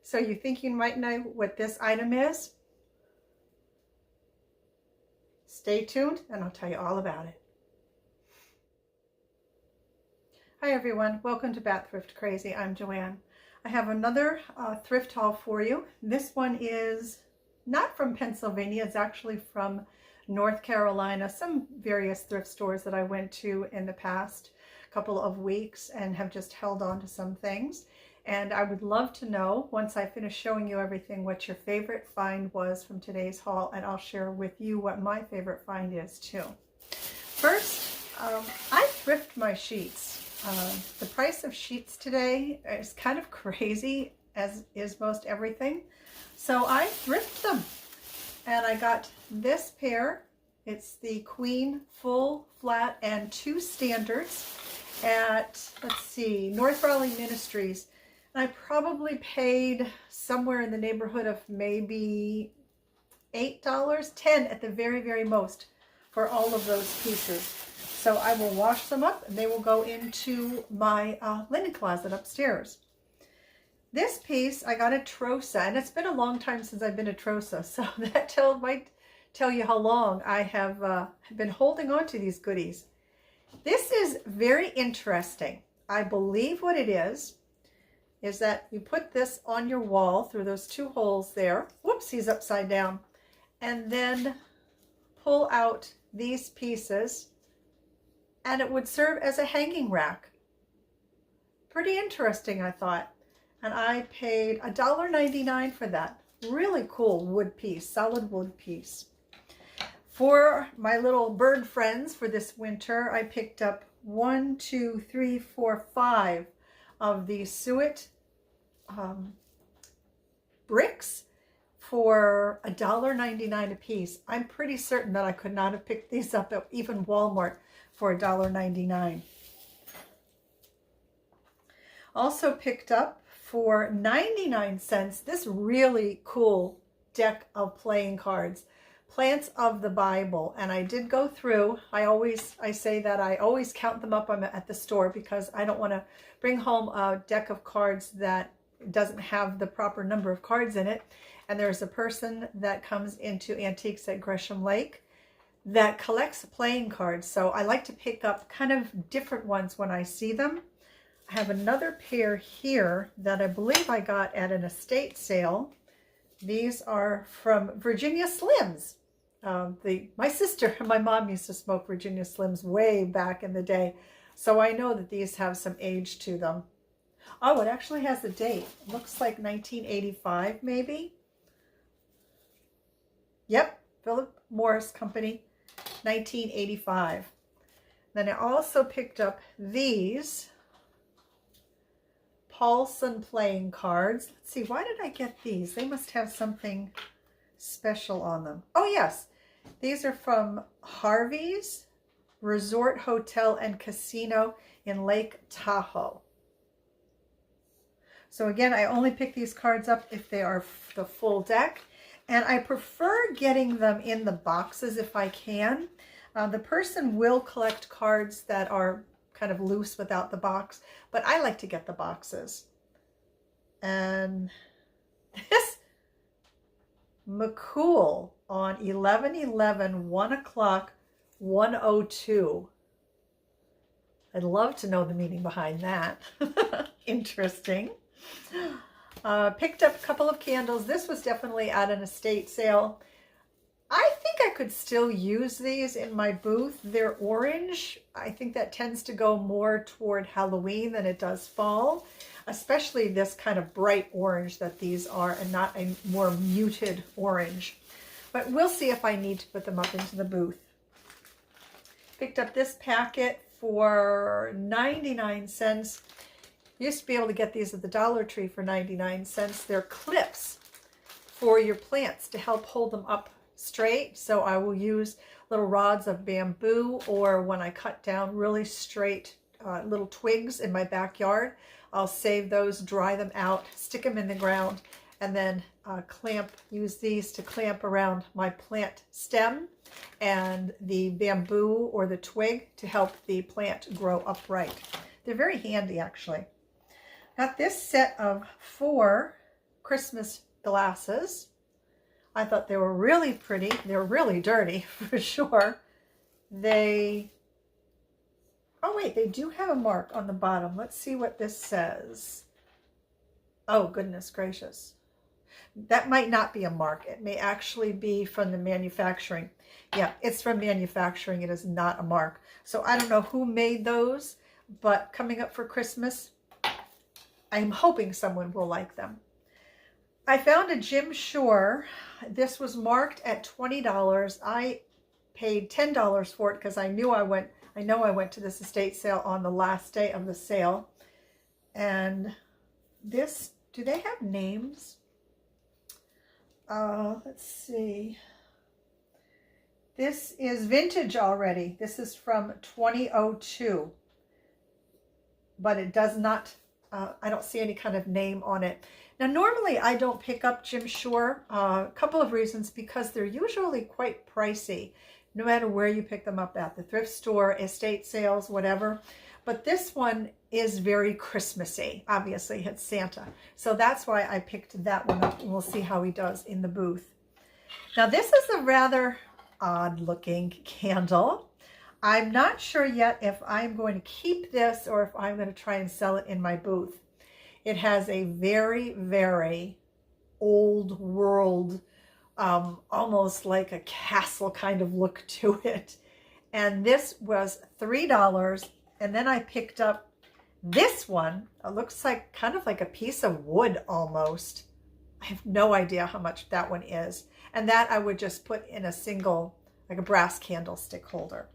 So you think you might know what this item is? Stay tuned and I'll tell you all about it. Hi everyone, welcome to Bat Thrift Crazy. I'm Joanne. I have another thrift haul for you. This one is not from Pennsylvania, it's actually from North Carolina, some various thrift stores that I went to in the past couple of weeks and have just held on to some things. And I would love to know, once I finish showing you everything, what your favorite find was from today's haul, and I'll share with you what my favorite find is too. First, I thrift my sheets. The price of sheets today is kind of crazy, as is most everything. So I thrift them. And I got this pair. It's the Queen full, flat, and 2 standards at, let's see, North Raleigh Ministries. And I probably paid somewhere in the neighborhood of maybe $8, $10 at the very, very most for all of those pieces. So I will wash them up and they will go into my linen closet upstairs. This piece, I got a Trosa, and it's been a long time since I've been a Trosa, so that might tell you how long I have been holding on to these goodies. This is very interesting. I believe what it is that you put this on your wall through those 2 holes there. Whoops, he's upside down. And then pull out these pieces, and it would serve as a hanging rack. Pretty interesting, I thought. And I paid $1.99 for that. Really cool wood piece, solid wood piece. For my little bird friends for this winter, I picked up 1, 2, 3, 4, 5 of the suet bricks for $1.99 a piece. I'm pretty certain that I could not have picked these up at even Walmart for $1.99. Also picked up for 99 cents this really cool deck of playing cards, Plants of the Bible. And I did go through, I say that I always count them up at the store because I don't want to bring home a deck of cards that doesn't have the proper number of cards in it. And there's a person that comes into Antiques at Gresham Lake that collects playing cards. So I like to pick up kind of different ones when I see them. I have another pair here that I believe I got at an estate sale. These are from Virginia Slims. My sister and my mom used to smoke Virginia Slims way back in the day. So I know that these have some age to them. Oh, it actually has a date. It looks like 1985 maybe. Yep, Philip Morris Company, 1985. Then I also picked up these Paulson playing cards. Let's see, why did I get these? They must have something special on them. Oh yes, these are from Harvey's Resort Hotel and Casino in Lake Tahoe. So again, I only pick these cards up if they are the full deck, and I prefer getting them in the boxes if I can. The person will collect cards that are kind of loose without the box, but I like to get the boxes. And this McCool on 11/11, 1 o'clock, 102. I'd love to know the meaning behind that. Interesting. Picked up a couple of candles. This was definitely at an estate sale. I think I could still use these in my booth. They're orange. I think that tends to go more toward Halloween than it does fall, especially this kind of bright orange that these are and not a more muted orange. But we'll see if I need to put them up into the booth. Picked up this packet for 99 cents. Used to be able to get these at the Dollar Tree for 99 cents. They're clips for your plants to help hold them up straight. So I will use little rods of bamboo, or when I cut down really straight little twigs in my backyard, I'll save those, dry them out, stick them in the ground, and then use these to clamp around my plant stem and the bamboo or the twig to help the plant grow upright. They're very handy actually. Got this set of 4 Christmas glasses. I thought they were really pretty. They're really dirty for sure. They, oh wait, they do have a mark on the bottom. Let's see what this says. Oh, goodness gracious. That might not be a mark. It may actually be from the manufacturing. Yeah, it's from manufacturing. It is not a mark. So I don't know who made those, but coming up for Christmas, I'm hoping someone will like them. I found a Jim Shore. This was marked at $20. I paid $10 for it because I know I went to this estate sale on the last day of the sale. And this, do they have names? Let's see. This is vintage already. This is from 2002. But it does not, I don't see any kind of name on it. Now, normally I don't pick up Jim Shore. A couple of reasons, because they're usually quite pricey, no matter where you pick them up at, the thrift store, estate sales, whatever. But this one is very Christmassy. Obviously, it's Santa. So that's why I picked that one up, and we'll see how he does in the booth. Now, this is a rather odd-looking candle. I'm not sure yet if I'm going to keep this or if I'm going to try and sell it in my booth. It has a very, very old world, almost like a castle kind of look to it. And this was $3. And then I picked up this one. It looks like kind of like a piece of wood almost. I have no idea how much that one is. And that I would just put in a single, like a brass candlestick holder.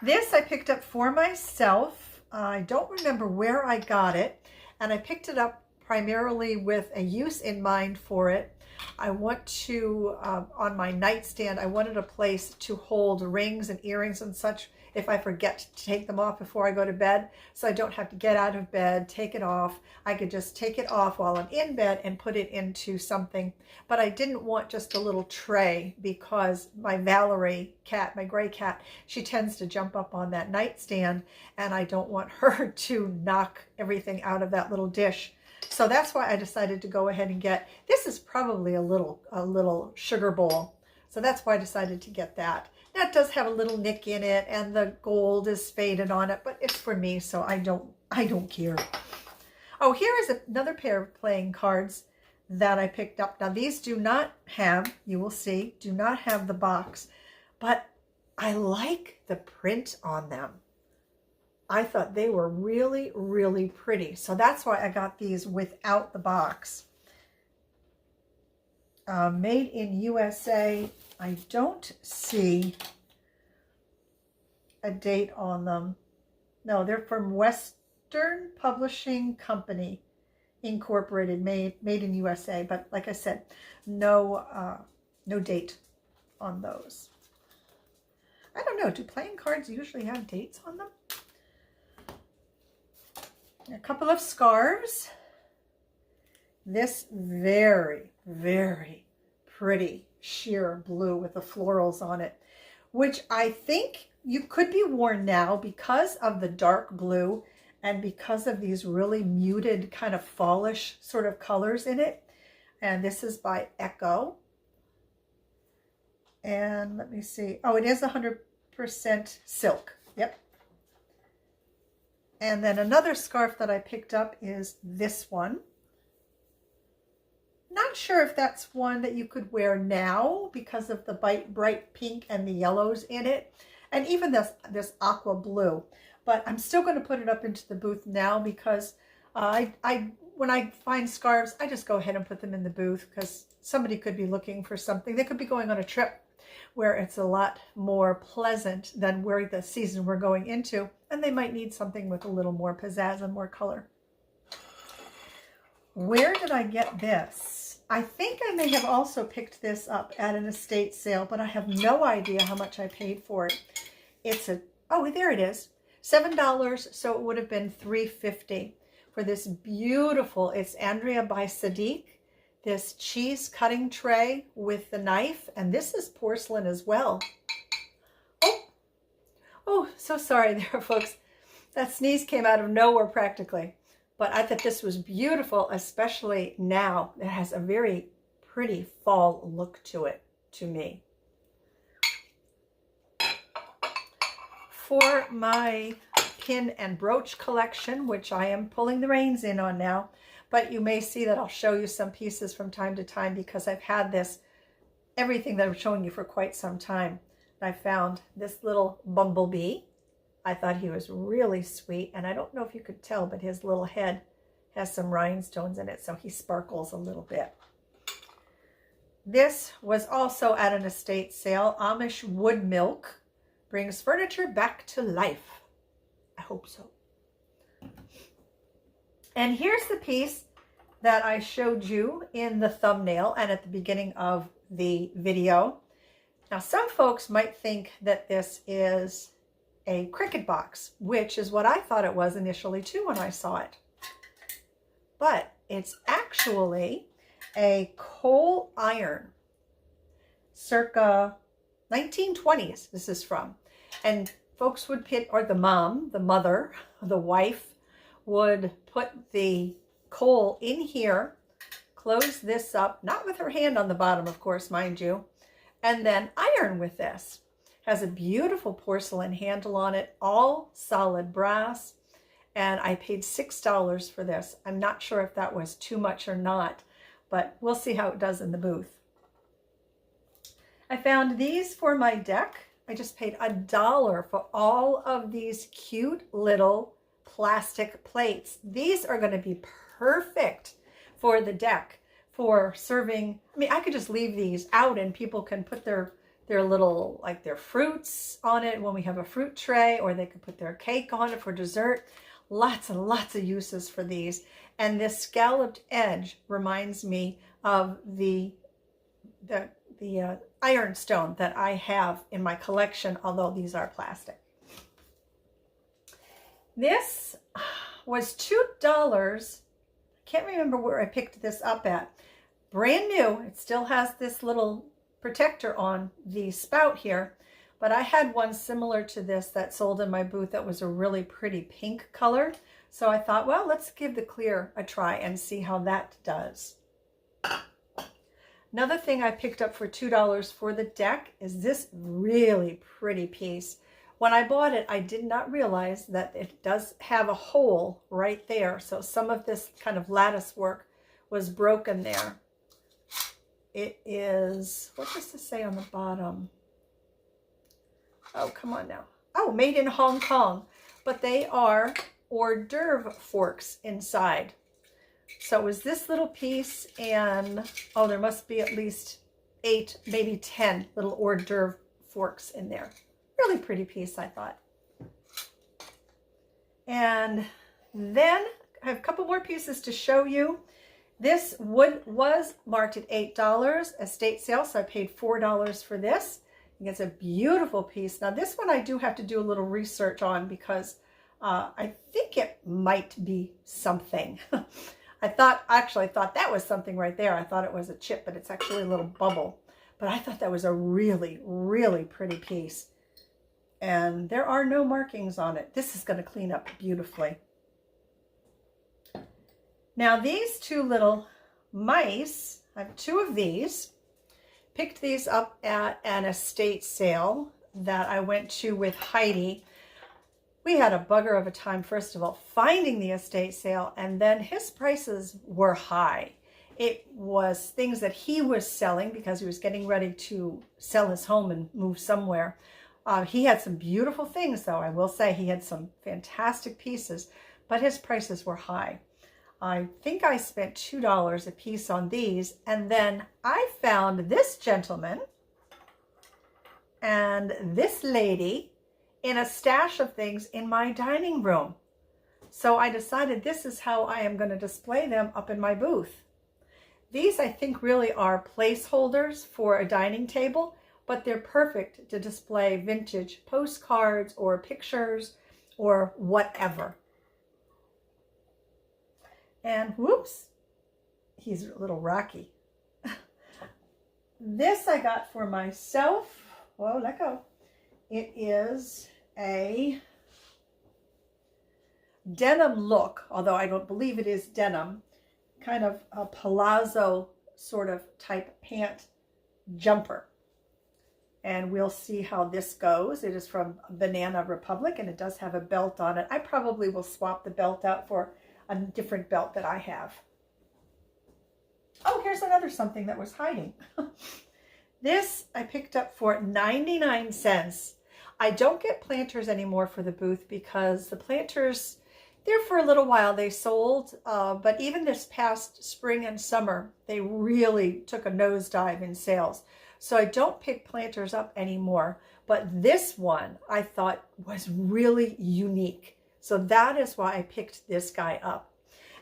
This I picked up for myself. I don't remember where I got it. And I picked it up primarily with a use in mind for it. I want to, on my nightstand, I wanted a place to hold rings and earrings and such if I forget to take them off before I go to bed, so I don't have to get out of bed, take it off. I could just take it off while I'm in bed and put it into something. But I didn't want just a little tray, because my Valerie cat, my gray cat, she tends to jump up on that nightstand, and I don't want her to knock everything out of that little dish. So that's why I decided to go ahead and get, this is probably a little sugar bowl. So that's why I decided to get that. Now, it does have a little nick in it, and the gold is faded on it, but it's for me, so I don't care. Oh, here is another pair of playing cards that I picked up. Now, these do not have, you will see, do not have the box, but I like the print on them. I thought they were really, really pretty. So that's why I got these without the box. Made in USA. I don't see a date on them. No, they're from Western Publishing Company, Incorporated, made in USA. But like I said, no date on those. I don't know. Do playing cards usually have dates on them? A couple of scarves. This very, very pretty sheer blue with the florals on it, which I think you could be worn now because of the dark blue and because of these really muted kind of fallish sort of colors in it. And this is by FEPPO. And let me see. Oh, it is 100% silk. Yep. And then another scarf that I picked up is this one. Not sure if that's one that you could wear now because of the bright pink and the yellows in it. And even this aqua blue. But I'm still going to put it up into the booth now because when I find scarves, I just go ahead and put them in the booth because somebody could be looking for something. They could be going on a trip where it's a lot more pleasant than where the season we're going into. And they might need something with a little more pizzazz and more color. Where did I get this? I think I may have also picked this up at an estate sale, but I have no idea how much I paid for it. It's oh, there it is. $7, so it would have been $3.50 for this beautiful, it's Andrea by Sadiq, this cheese cutting tray with the knife, and this is porcelain as well. Oh, so sorry there, folks. That sneeze came out of nowhere practically. but I thought this was beautiful, especially now. It has a very pretty fall look to it, to me. For my pin and brooch collection, which I am pulling the reins in on now, but you may see that I'll show you some pieces from time to time because I've had this, everything that I'm showing you for quite some time. I found this little bumblebee. I thought he was really sweet, and I don't know if you could tell, but his little head has some rhinestones in it, so he sparkles a little bit. This was also at an estate sale. Amish wood milk brings furniture back to life. I hope so. And here's the piece that I showed you in the thumbnail and at the beginning of the video. Now, some folks might think that this is a Cricut box, which is what I thought it was initially too when I saw it. But it's actually a coal iron, circa 1920s this is from. And folks would pit, or the mom, the mother, the wife would put the coal in here, close this up, not with her hand on the bottom, of course, mind you, and then iron with this. Has a beautiful porcelain handle on it, all solid brass, and I paid $6 for this. I'm not sure if that was too much or not, but we'll see how it does in the booth. I found these for my deck. I just paid $1 for all of these cute little plastic plates. These are going to be perfect for the deck, for serving. I mean, I could just leave these out and people can put their little, like their fruits on it when we have a fruit tray, or they could put their cake on it for dessert. Lots and lots of uses for these. And this scalloped edge reminds me of the ironstone that I have in my collection, although these are plastic. This was $2. I can't remember where I picked this up at. Brand new. It still has this little protector on the spout here, but I had one similar to this that sold in my booth that was a really pretty pink color. So I thought, well, let's give the clear a try and see how that does. Another thing I picked up for $2 for the deck is this really pretty piece. When I bought it, I did not realize that it does have a hole right there. So some of this kind of lattice work was broken there. It is, what does this say on the bottom? Oh, come on now. Oh, made in Hong Kong. But they are hors d'oeuvre forks inside. So it was this little piece, and oh, there must be at least 8, maybe 10 little hors d'oeuvre forks in there. Really pretty piece, I thought. And then I have a couple more pieces to show you. This wood was marked at $8, estate sale, so I paid $4 for this. I think it's a beautiful piece. Now this one I do have to do a little research on because I think it might be something. I thought that was something right there. I thought it was a chip, but it's actually a little bubble. But I thought that was a really, really pretty piece. And there are no markings on it. This is going to clean up beautifully. Now these two little mice, I have 2 of these. Picked these up at an estate sale that I went to with Heidi. We had a bugger of a time, first of all, finding the estate sale, and then his prices were high. It was things that he was selling because he was getting ready to sell his home and move somewhere. He had some beautiful things, though. I will say he had some fantastic pieces, but his prices were high. I think I spent $2 a piece on these, and then I found this gentleman and this lady in a stash of things in my dining room. So I decided this is how I am going to display them up in my booth. These I think really are placeholders for a dining table, but they're perfect to display vintage postcards or pictures or whatever. And whoops, he's a little rocky. This I got for myself. Whoa, let go. It is a denim look, although I don't believe it is denim, kind of a palazzo sort of type pant jumper. And we'll see how this goes. It is from Banana Republic, and it does have a belt on it. I probably will swap the belt out for a different belt that I have. Oh, here's another something that was hiding. This I picked up for 99 cents. I don't get planters anymore for the booth because the planters, there for a little while they sold, but even this past spring and summer, they really took a nosedive in sales. So I don't pick planters up anymore, but this one I thought was really unique. So that is why I picked this guy up.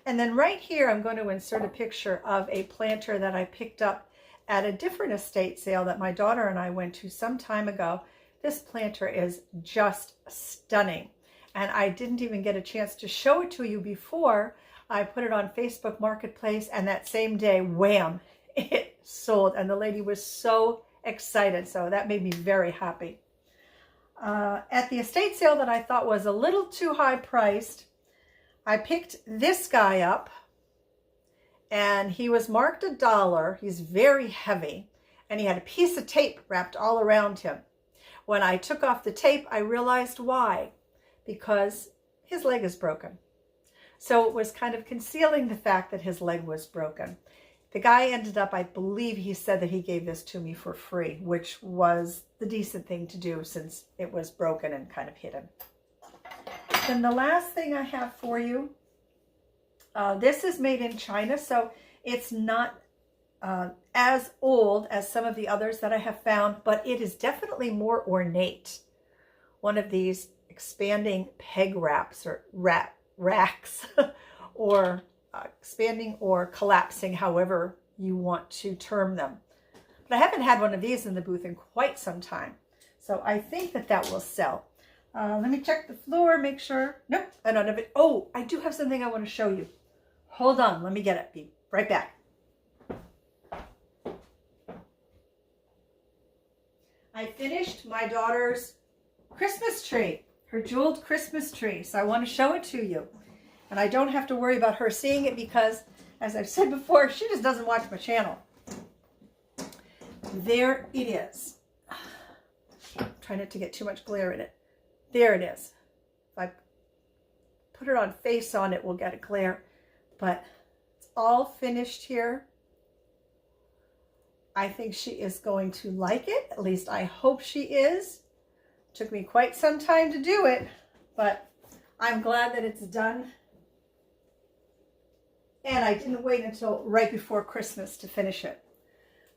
And then right here, I'm going to insert a picture of a planter that I picked up at a different estate sale that my daughter and I went to some time ago. This planter is just stunning. And I didn't even get a chance to show it to you before I put it on Facebook Marketplace, and that same day, wham, it sold. And the lady was so excited. So that made me very happy. At the estate sale that I thought was a little too high priced, I picked this guy up, and he was marked $1. He's very heavy, and he had a piece of tape wrapped all around him. When I took off the tape, I realized why. Because his leg is broken. So it was kind of concealing the fact that his leg was broken. The guy ended up, I believe he said that he gave this to me for free, which was the decent thing to do since it was broken and kind of hidden. Then the last thing I have for you, this is made in China, so it's not as old as some of the others that I have found, but it is definitely more ornate. One of these expanding peg wraps or racks or expanding or collapsing, however you want to term them. But I haven't had one of these in the booth in quite some time, so I think that that will sell. Let me check the floor, make sure. Nope, I don't have it. Oh, I do have something I want to show you. Hold on, let me get it. Be right back. I finished my daughter's Christmas tree, her jeweled Christmas tree. So I want to show it to you. And I don't have to worry about her seeing it because, as I've said before, she just doesn't watch my channel. There it is. Try not to get too much glare in it. There it is. If I put it on face on it, we'll get a glare. But it's all finished here. I think she is going to like it. At least I hope she is. Took me quite some time to do it, but I'm glad that it's done. And I didn't wait until right before Christmas to finish it.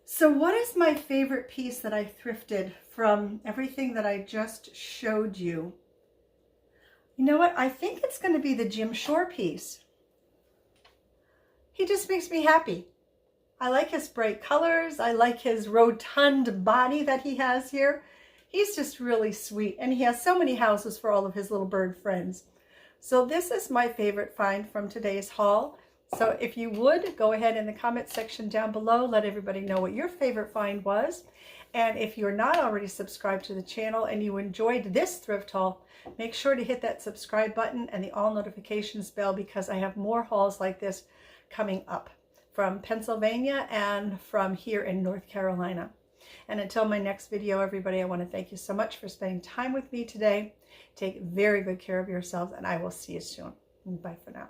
So what is my favorite piece that I thrifted from everything that I just showed you? You know what? I think it's going to be the Jim Shore piece. He just makes me happy. I like his bright colors. I like his rotund body that he has here. He's just really sweet, and he has so many houses for all of his little bird friends. So this is my favorite find from today's haul. So if you would, go ahead in the comment section down below, let everybody know what your favorite find was. And if you're not already subscribed to the channel and you enjoyed this thrift haul, make sure to hit that subscribe button and the all notifications bell, because I have more hauls like this coming up from Pennsylvania and from here in North Carolina. And until my next video, everybody, I want to thank you so much for spending time with me today. Take very good care of yourselves, and I will see you soon. Bye for now.